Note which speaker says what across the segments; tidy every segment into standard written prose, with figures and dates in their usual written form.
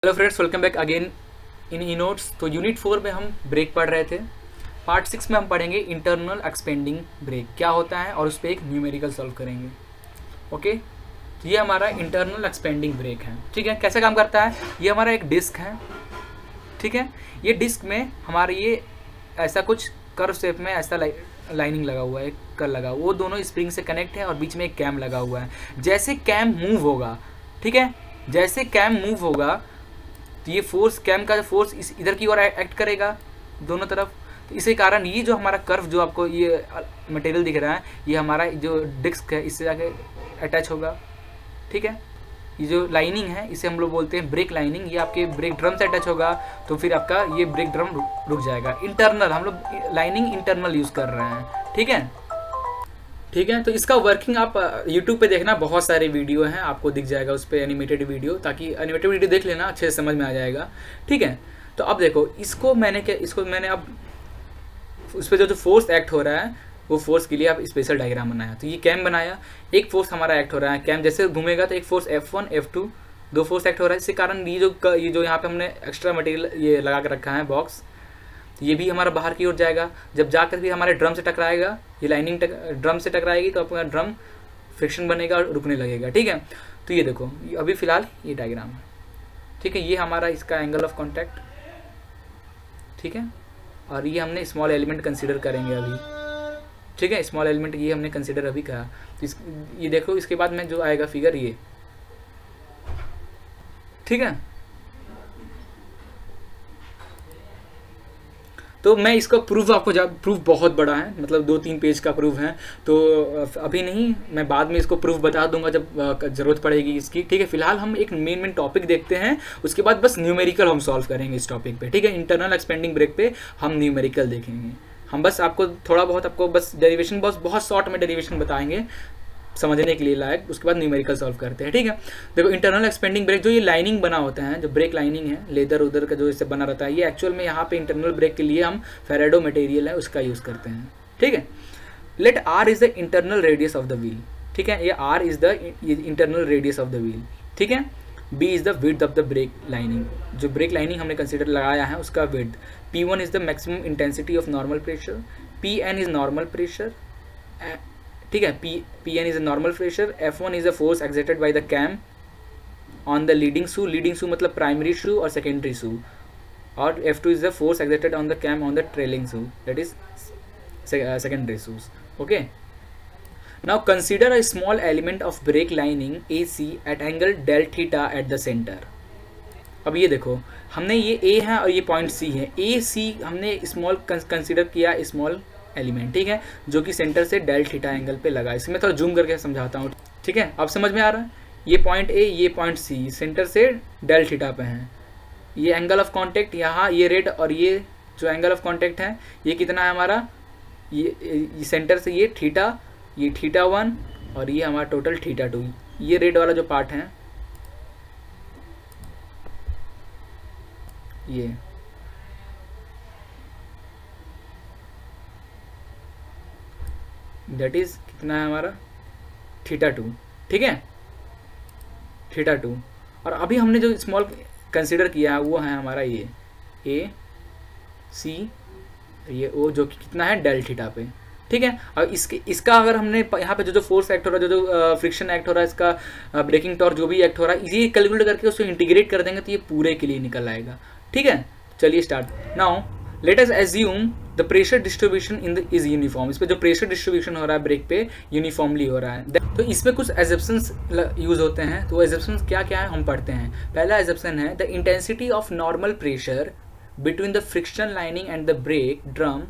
Speaker 1: Hello friends, welcome back again in e notes. तो unit 4 में हम ब्रेक पढ़ रहे थे। पार्ट 6 में हम पढ़ेंगे इंटरनल एक्सपेंडिंग ब्रेक क्या होता है और उस पर एक न्यूमेरिकल सॉल्व करेंगे। ओके, तो ये हमारा इंटरनल एक्सपेंडिंग ब्रेक है। ठीक है, कैसे काम करता है? ये हमारा एक डिस्क है। ठीक है, ये डिस्क में हमारे ये ऐसा कुछ कर्व शेप में ऐसा लाइनिंग लगा हुआ है, कर लगा, वो दोनों स्प्रिंग से कनेक्ट है और बीच में एक कैम लगा हुआ है। जैसे कैम मूव होगा, ठीक है, जैसे कैम मूव होगा तो ये फोर्स, कैम का फोर्स इस इधर की ओर एक्ट करेगा दोनों तरफ। तो इसी कारण ये जो हमारा कर्व जो आपको ये मटेरियल दिख रहा है, ये हमारा जो डिस्क है इससे जाके अटैच होगा। ठीक है, ये जो लाइनिंग है इसे हम लोग बोलते हैं ब्रेक लाइनिंग। ये आपके ब्रेक ड्रम से अटैच होगा तो फिर आपका ये ब्रेक ड्रम रुक जाएगा। इंटरनल, हम लोग लाइनिंग इंटरनल यूज़ कर रहे हैं। ठीक है, ठीक है। तो इसका वर्किंग आप YouTube पे देखना, बहुत सारे वीडियो हैं, आपको दिख जाएगा उस पर एनिमेटेड वीडियो, ताकि एनिमेटेड वीडियो देख लेना, अच्छे से समझ में आ जाएगा। ठीक है, तो अब देखो इसको मैंने अब उस पर जो फोर्स एक्ट हो रहा है वो फोर्स के लिए आप स्पेशल डायग्राम बनाया। तो ये कैम बनाया, एक फोर्स हमारा एक्ट हो रहा है, कैम जैसे घूमेगा तो एक फोर्स F1 F2 दो फोर्स एक्ट हो रहा है। इसी कारण ये जो यहाँ पे हमने एक्स्ट्रा मटेरियल ये लगा के रखा है बॉक्स, तो ये भी हमारा बाहर की ओर जाएगा। जब जाकर भी हमारे ड्रम से टकराएगा, ये लाइनिंग ड्रम से टकराएगी तो आपका ड्रम फ्रिक्शन बनेगा और रुकने लगेगा। ठीक है, तो ये देखो अभी फिलहाल ये डायग्राम है। ठीक है, ये हमारा इसका एंगल ऑफ कॉन्टैक्ट। ठीक है, और ये हमने स्मॉल एलिमेंट कंसिडर करेंगे अभी। ठीक है, स्मॉल एलिमेंट ये हमने कंसिडर अभी कहा। तो ये देखो, इसके बाद में जो आएगा फिगर ये। ठीक है, तो मैं इसका प्रूफ आपको प्रूफ बहुत बड़ा है, मतलब 2-3 पेज का प्रूफ है, तो अभी नहीं, मैं बाद में इसको प्रूफ बता दूंगा जब ज़रूरत पड़ेगी इसकी। ठीक है, फिलहाल हम एक मेन टॉपिक देखते हैं, उसके बाद बस न्यूमेरिकल हम सॉल्व करेंगे इस टॉपिक पे। ठीक है, इंटरनल एक्सपेंडिंग ब्रेक पे हम न्यूमेरिकल देखेंगे। हम बस आपको थोड़ा बहुत, आपको बस डेरिवेशन बहुत शॉर्ट में डेरिवेशन बताएंगे समझने के लिए लायक, उसके बाद न्यूमेरिकल सॉल्व करते हैं। ठीक है, देखो इंटरनल एक्सपेंडिंग ब्रेक, जो ये लाइनिंग बना होता है, जो ब्रेक लाइनिंग है लेदर उधर का जो इससे बना रहता है, ये एक्चुअल में यहाँ पे इंटरनल ब्रेक के लिए हम फेराडो मटेरियल है उसका यूज़ करते हैं। ठीक है, let r is the internal radius of the wheel. ठीक है, ये r is the internal radius of the wheel. ठीक है, b is the width of the brake lining, जो ब्रेक लाइनिंग हमने कंसिडर लगाया है उसका width. P1 is the maximum intensity of normal pressure, Pn is normal pressure. ठीक है, Pn is a normal pressure, F1 is a force exerted by the cam on the leading shoe, leading shoe मतलब primary shoe और secondary shoe, और F2 is the force exerted on the cam on the trailing shoe, that is secondary shoes. Okay, now consider a small element of brake lining AC at angle del theta at the centre. अब ये देखो, हमने ये A है और ये point C है, AC हमने स्मॉल कंसिडर किया, स्मॉल एलिमेंट। ठीक है, जो कि सेंटर से डेल थीटा एंगल पे लगा। इसमें थोड़ा जूम करके समझाता हूँ। ठीक है, अब समझ में आ रहा है? ये पॉइंट A, ये पॉइंट C सेंटर से डेल थीटा पे हैं। ये एंगल ऑफ कांटेक्ट यहाँ, ये रेड, और ये जो एंगल ऑफ कांटेक्ट है ये कितना है हमारा, ये सेंटर से ये थीटा 1 और ये हमारा टोटल थीटा 2। ये रेड वाला जो पार्ट है ये, दैट इज कितना है हमारा थीटा 2। ठीक है, थीटा 2। और अभी हमने जो स्मॉल कंसिडर किया है वो है हमारा ये A C, ये O, जो कि कितना है डेल थीटा पे। ठीक है, और इसका अगर हमने यहाँ पे जो फोर्स एक्ट हो रहा है, जो फ्रिक्शन एक्ट हो रहा है, इसका ब्रेकिंग टॉर्क जो भी एक्ट हो रहा है, इसी कैलकुलेट करके उसको इंटीग्रेट कर देंगे तो ये पूरे के लिए निकल आएगा। ठीक है, चलिए start. Now let us assume the pressure distribution is uniform. इस पे जो प्रेशर डिस्ट्रीब्यूशन हो रहा है ब्रेक पे यूनिफॉर्मली हो रहा है। तो इसमें कुछ एजप्शंस यूज होते हैं, तो एजप्शंस क्या क्या है हम पढ़ते हैं। पहला एजप्शन है the intensity of normal pressure between the friction lining and the brake drum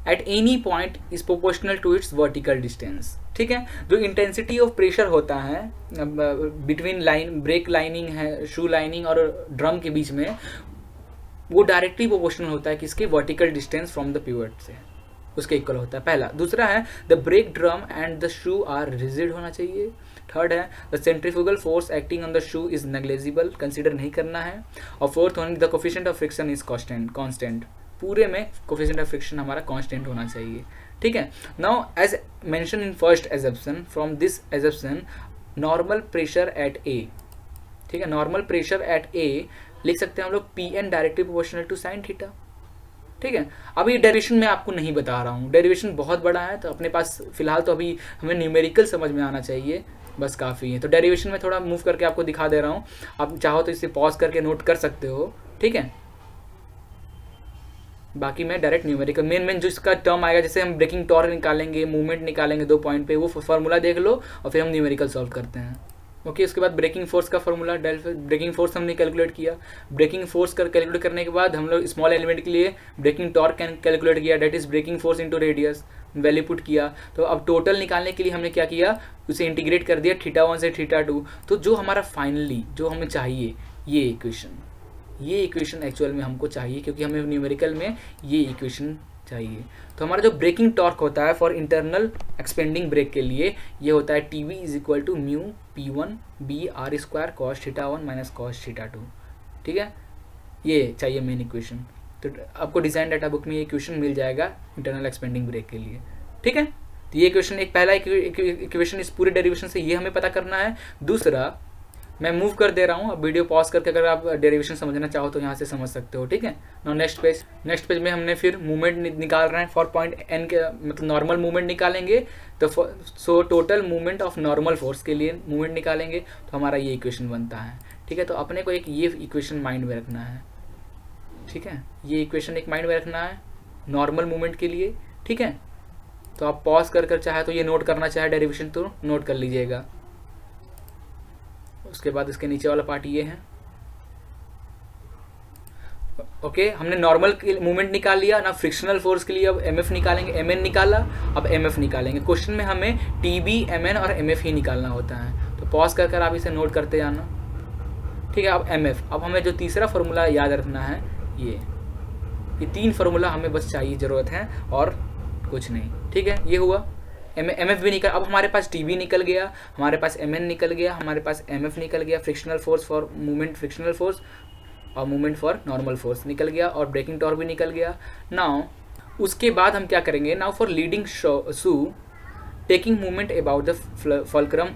Speaker 1: at any point is proportional to its vertical distance. ठीक है, जो इंटेंसिटी ऑफ प्रेशर होता है बिटवीन ब्रेक लाइनिंग है, शू लाइनिंग और ड्रम के बीच में, वो डायरेक्टली प्रोपोर्शनल होता है किसके, vertical distance from the pivot से, उसके इक्वल होता है। पहला। दूसरा है the brake drum and the shoe are rigid होना चाहिए। थर्ड है the centrifugal force acting on the shoe is negligible, consider नहीं करना है। और fourth one the coefficient of friction is constant, पूरे में कोफिशिएंट ऑफ फ्रिक्शन हमारा कांस्टेंट होना चाहिए। ठीक है, now as mention in first assumption, from this assumption normal pressure eight A ठीक है। नॉर्मल प्रेशर एट ए लिख सकते हैं हम लोग P N directly proportional to sine theta, ठीक है। अभी डेरिवेशन मैं आपको नहीं बता रहा हूँ, डेरिवेशन बहुत बड़ा है, तो अपने पास फिलहाल तो अभी हमें न्यूमेरिकल समझ में आना चाहिए, बस काफ़ी है। तो डेरिवेशन में थोड़ा मूव करके आपको दिखा दे रहा हूँ, आप चाहो तो इसे पॉज करके नोट कर सकते हो, ठीक है। बाकी मैं डायरेक्ट न्यूमेरिकल मेन जो इसका टर्म आएगा, जैसे हम ब्रेकिंग टॉर्क निकालेंगे, मूवमेंट निकालेंगे 2 पॉइंट पे, वो फार्मूला देख लो और फिर हम न्यूमेरिकल सॉल्व करते हैं। ओके, उसके बाद ब्रेकिंग फोर्स का फार्मूला, ब्रेकिंग फोर्स हमने कैलकुलेट किया। ब्रेकिंग फोर्स कर कैलकुलेट करने के बाद हम लोग स्मॉल एलिमेंट के लिए ब्रेकिंग टॉर्क कैलकुलेट किया, that is braking force into radius, value put किया। तो अब टोटल निकालने के लिए हमने क्या किया, उसे इंटीग्रेट कर दिया θ1 से θ2। तो जो हमारा फाइनली जो हमें चाहिए ये इक्वेशन एक्चुअल में हमको चाहिए, क्योंकि हमें न्यूमेरिकल में ये इक्वेशन चाहिए। तो हमारा जो ब्रेकिंग टॉर्क होता है फॉर इंटरनल एक्सपेंडिंग ब्रेक के लिए, ये होता है T V is equal to mu P1 B R square cos θ1 minus cos θ2, ठीक है। ये चाहिए मेन इक्वेशन। तो आपको डिज़ाइन डाटा बुक में ये इक्वेशन मिल जाएगा इंटरनल एक्सपेंडिंग ब्रेक के लिए, ठीक है। तो ये इक्वेशन एक पहला इक्वेशन, इस पूरे डेरिवेशन से ये हमें पता करना है। दूसरा मैं मूव कर दे रहा हूँ, अब वीडियो पॉज करके अगर आप डेरिवेशन समझना चाहो तो यहाँ से समझ सकते हो, ठीक है। नाउ नेक्स्ट पेज में हमने फिर मूवमेंट निकाल रहे हैं फॉर पॉइंट एन के, मतलब नॉर्मल मूवमेंट निकालेंगे। तो so total movement of normal force के लिए मूवमेंट निकालेंगे, तो हमारा ये इक्वेशन बनता है, ठीक है। तो अपने को एक ये इक्वेशन माइंड में रखना है, ठीक है। ये इक्वेशन एक माइंड में रखना है नॉर्मल मूवमेंट के लिए, ठीक है। तो आप पॉज कर चाहे तो ये नोट करना चाहे डेरिवेशन तो नोट कर लीजिएगा। उसके बाद इसके नीचे वाला पार्ट ये है। ओके, हमने नॉर्मल मूवमेंट निकाल लिया ना, फ्रिक्शनल फोर्स के लिए अब एमएफ निकालेंगे, एमएन निकाला, अब एमएफ निकालेंगे। क्वेश्चन में हमें टीबी, एमएन और एमएफ ही निकालना होता है, तो पॉज कर आप इसे नोट करते जाना, ठीक है। अब एमएफ, अब हमें जो तीसरा फार्मूला याद रखना है, ये 3 फार्मूला हमें बस चाहिए, ज़रूरत है और कुछ नहीं, ठीक है। ये हुआ एमएफ भी निकल, अब हमारे पास टीबी निकल गया, हमारे पास एमएन निकल गया, हमारे पास एमएफ निकल गया, frictional force for movement, frictional force और मूवमेंट फॉर नॉर्मल फोर्स निकल गया, और ब्रेकिंग टॉर्क भी निकल गया। नाउ उसके बाद हम क्या करेंगे, now for leading shoe taking movement about the fulcrum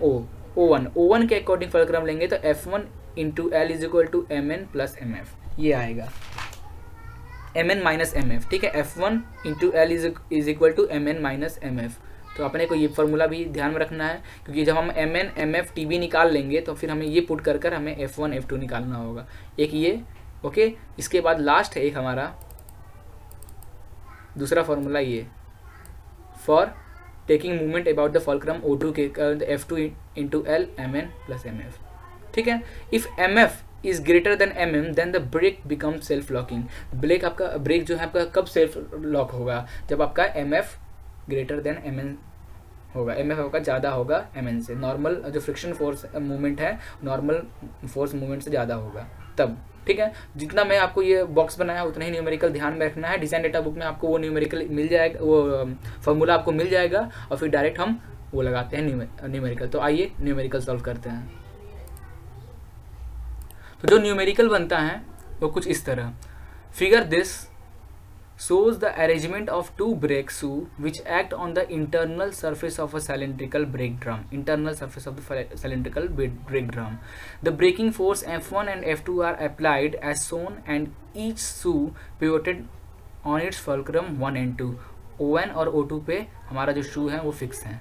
Speaker 1: O1 के अकॉर्डिंग फल्क्रम लेंगे, तो F1 into L is equal to M N plus M F, ये आएगा mn माइनस एम एफ, ठीक है। F1 into L is equal to mn minus M F. तो अपने को ये फार्मूला भी ध्यान में रखना है, क्योंकि जब हम mn mf tb निकाल लेंगे तो फिर हमें ये पुट कर हमें F1 F2 निकालना होगा, एक ये, ओके। इसके बाद लास्ट है एक हमारा दूसरा फार्मूला, ये for taking movement about the fulcrum O2 के F2 into L mn plus mf, ठीक है। If mf is greater than mm then the brake become self locking. Brake जो है आपका कब सेल्फ लॉक होगा, जब आपका mf ग्रेटर देन mn होगा, mf आपका ज़्यादा होगा mn से, नॉर्मल जो फ्रिक्शन फोर्स मूवमेंट है नॉर्मल फोर्स मूवमेंट से ज़्यादा होगा तब, ठीक है। जितना मैं आपको ये बॉक्स बनाया उतना ही न्यूमेरिकल ध्यान में रखना है। डिज़ाइन डेटा बुक में आपको वो न्यूमेरिकल मिल जाएगा, वो फार्मूला आपको मिल जाएगा, और फिर डायरेक्ट हम वो लगाते हैं न्यूमेरिकल। तो आइए न्यूमेरिकल सॉल्व करते हैं। तो जो न्यूमेरिकल बनता है वो कुछ इस तरह, figure this shows the arrangement of 2 brake shoes which act on the internal surface of a cylindrical brake drum. Internal surface of the cylindrical brake drum. The braking force F1 and F2 are applied as shown, and each shoe pivoted on its fulcrum 1 and 2. O1 और O2 पे हमारा जो शू है वो fix है।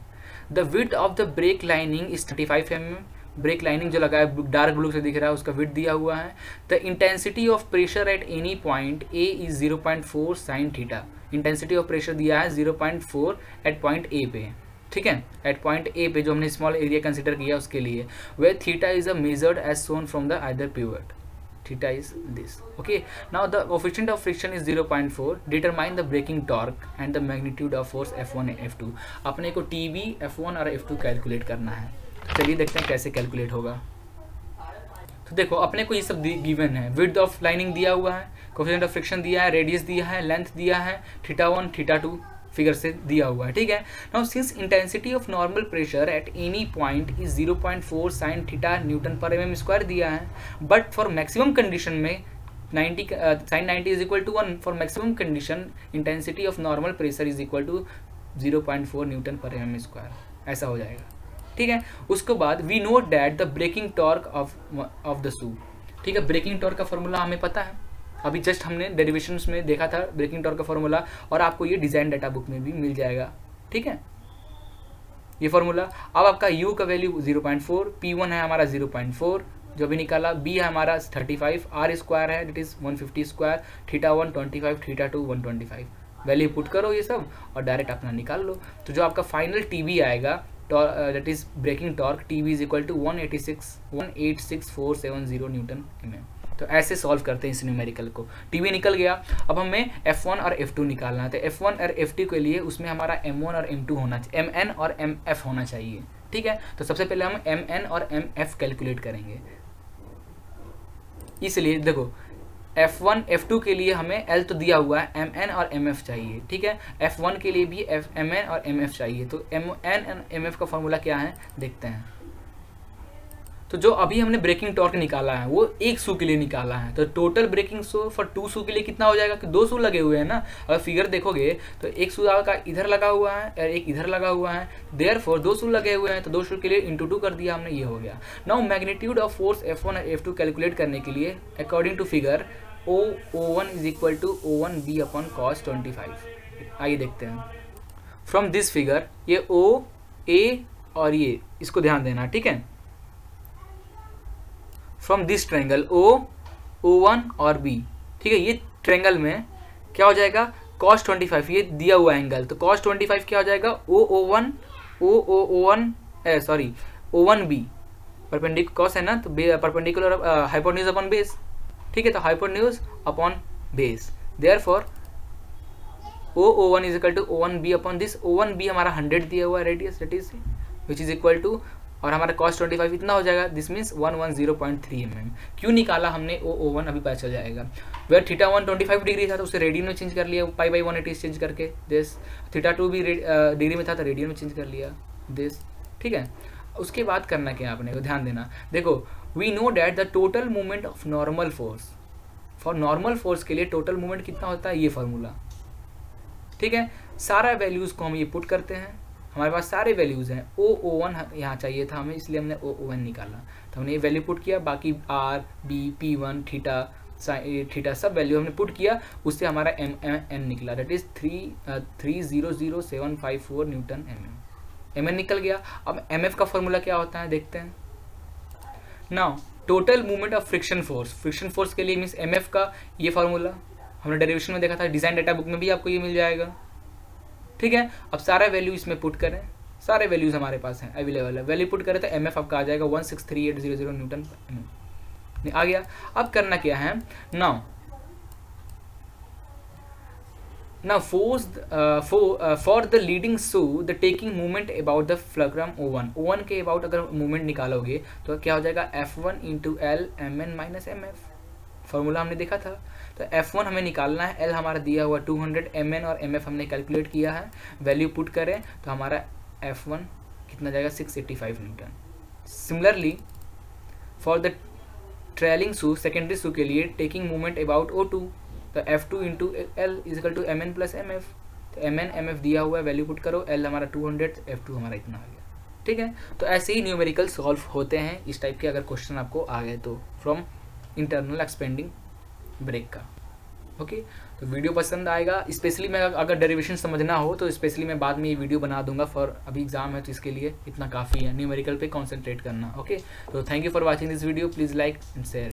Speaker 1: The width of the brake lining is 35 mm. Break lining जो लगा है डार्क ब्लू से दिख रहा है, उसका विड्थ दिया हुआ है। The intensity of pressure at any point A is 0.4 sine theta. Intensity of pressure दिया है 0.4 एट पॉइंट ए पे, ठीक है। एट पॉइंट ए पे जो हमने स्मॉल एरिया कंसिडर किया उसके लिए, where theta is a measured as shown from the either pivot, theta is this, okay. Now the coefficient of friction is 0.4। Determine the braking torque and the magnitude of force F1 and F2। अपने को TB, F1 और F2 calculate करना है। चलिए देखते हैं कैसे calculate होगा। तो देखो अपने को ये सब गिवन है, विड्थ ऑफ लाइनिंग दिया हुआ है, कोएफिशिएंट ऑफ फ्रिक्शन दिया है, रेडियस दिया है, लेंथ दिया है, θ1 θ2 फिगर से दिया हुआ है, ठीक है। Now since intensity of normal pressure at any point is 0.4 sine theta newton per mm square दिया है, बट फॉर मैक्सिमम कंडीशन में 90 sine 90 is equal to 1। For maximum condition intensity of normal pressure is equal to 0.4 newton per mm square, ऐसा हो जाएगा, ठीक है। उसके बाद we note that the braking torque of the shoe, ठीक है। ब्रेकिंग टॉर्क का फॉर्मूला हमें पता है, अभी जस्ट हमने डेरिवेशंस में देखा था ब्रेकिंग टॉर्क का फॉर्मूला, और आपको ये डिज़ाइन डाटा बुक में भी मिल जाएगा, ठीक है, ये फॉर्मूला। अब आपका u का वैल्यू 0.4, P1 है हमारा 0.4 जो भी निकाला, B है हमारा 35, R स्क्वायर है that is 150 square, θ1 25, θ2 125, value put करो ये सब और डायरेक्ट अपना निकाल लो। तो जो आपका फाइनल TB आएगा that is braking torque, TB is equal to 186,470 newton mm। तो ऐसे सॉल्व करते हैं इस न्यूमेरिकल को। TB निकल गया, अब हमें F1 और F2 निकालना है। तो F1 और F2 के लिए उसमें हमारा M1 और M2 होना चाहिए, MN और MF होना चाहिए, ठीक है। तो सबसे पहले हम MN और MF कैलकुलेट करेंगे। इसलिए देखो F1 F2 के लिए हमें L तो दिया हुआ है, MN और MF चाहिए, ठीक है। F1 के लिए भी MN और MF चाहिए। तो MN और MF का फॉर्मूला क्या है देखते हैं। तो जो अभी हमने ब्रेकिंग टॉर्क निकाला है वो एक शू के लिए निकाला है। तो टोटल ब्रेकिंग शू फॉर 2 शू के लिए कितना हो जाएगा कि 2 शू लगे हुए हैं ना। अगर फिगर देखोगे तो एक शू का इधर लगा हुआ है और एक इधर लगा हुआ है, देयरफॉर 2 शू लगे हुए हैं तो 2 शू के लिए इंटू 2 कर दिया हमने, ये हो गया। Now magnitude of force F1 और F2 कैलकुलेट करने के लिए according to figure O1 is equal to O1B upon cos 25। आइए देखते हैं फ्रॉम दिस फिगर, ये O, A और ये इसको ध्यान देना, ठीक है। फ्रॉम दिस ट्रायंगल O1 और B, ठीक है, ये ट्रायंगल में क्या हो जाएगा cos 25, ये दिया हुआ एंगल, तो cos 25 क्या हो जाएगा O1B परपेंडिकुलर cos है ना, तो परपेंडिकुलर हाइपोटेन्यूज अपॉन बेस, ठीक है। तो hypotenuse upon base, therefore O1 is equal to O1B upon this, O1B हमारा 100 दिया हुआ है radius that is which is equal to, और हमारा cos 25 इतना हो जाएगा, दिस मीन्स 110.3 mm। क्यों निकाला हमने O1 अभी पता चल जाएगा। वेयर θ1 25 डिग्री था तो उसे रेडियन में चेंज कर लिया π/180 चेंज करके, दिस θ2 भी डिग्री में था तो रेडियन में चेंज कर लिया दिस, ठीक है। उसके बाद करना क्या आपने को ध्यान देना, देखो we know that the total movement of normal force, for normal force के लिए टोटल मूवमेंट कितना होता है, ये फॉर्मूला, ठीक है। सारा वैल्यूज को हम ये पुट करते हैं, हमारे पास सारे वैल्यूज़ हैं। O1 यहाँ चाहिए था हमें, इसलिए हमने O1 निकाला, तो हमने ये वैल्यू पुट किया, बाकी R, B, P1, थीटा सब वैल्यू हमने पुट किया, उससे हमारा MN निकला that is 3000754 Newton mm। MN निकल गया। अब MF का फॉर्मूला क्या होता है देखते हैं। Now total movement of friction force, friction force के लिए मीन्स MF का ये फॉर्मूला हमने डेरिवेशन में देखा था, डिज़ाइन डाटा बुक में भी आपको ये मिल जाएगा, ठीक है। अब सारा वैल्यू इसमें पुट करें, सारे वैल्यूज हमारे पास हैं अवेलेबल है, वैल्यू पुट करें तो MF आपका आ जाएगा 163800 न्यूटन आ गया। अब करना क्या है, now force for the leading shoe the taking movement about the fulcrum O1 के अबाउट अगर मूवमेंट निकालोगे तो क्या हो जाएगा F1 × L MN - MF, formula हमने देखा था। तो F1 हमें निकालना है, L हमारा दिया हुआ 200, MN और MF हमने कैलकुलेट किया है, वैल्यू पुट करें तो हमारा F1 कितना जाएगा 685 newton. Similarly for the trailing shoe secondary shoe के लिए टेकिंग मूवमेंट अबाउट O2 तो F2 × L is equal to MN + MF, तो MN MF दिया हुआ है, वैल्यू पुट करो, L हमारा 200, F2 हमारा इतना आ गया, ठीक है। तो ऐसे ही न्यूमेरिकल सॉल्व होते हैं इस टाइप के अगर क्वेश्चन आपको आ गए तो फ्रॉम इंटरनल एक्सपेंडिंग ब्रेक का, ओके। तो वीडियो पसंद आएगा, स्पेशली मैं अगर डेरिवेशन समझना हो तो स्पेशली मैं बाद में ये वीडियो बना दूंगा, फॉर अभी एग्जाम है तो इसके लिए इतना काफ़ी है, न्यूमेरिकल पे कॉन्सेंट्रेट करना, ओके। तो thank you for watching this video, please like and share.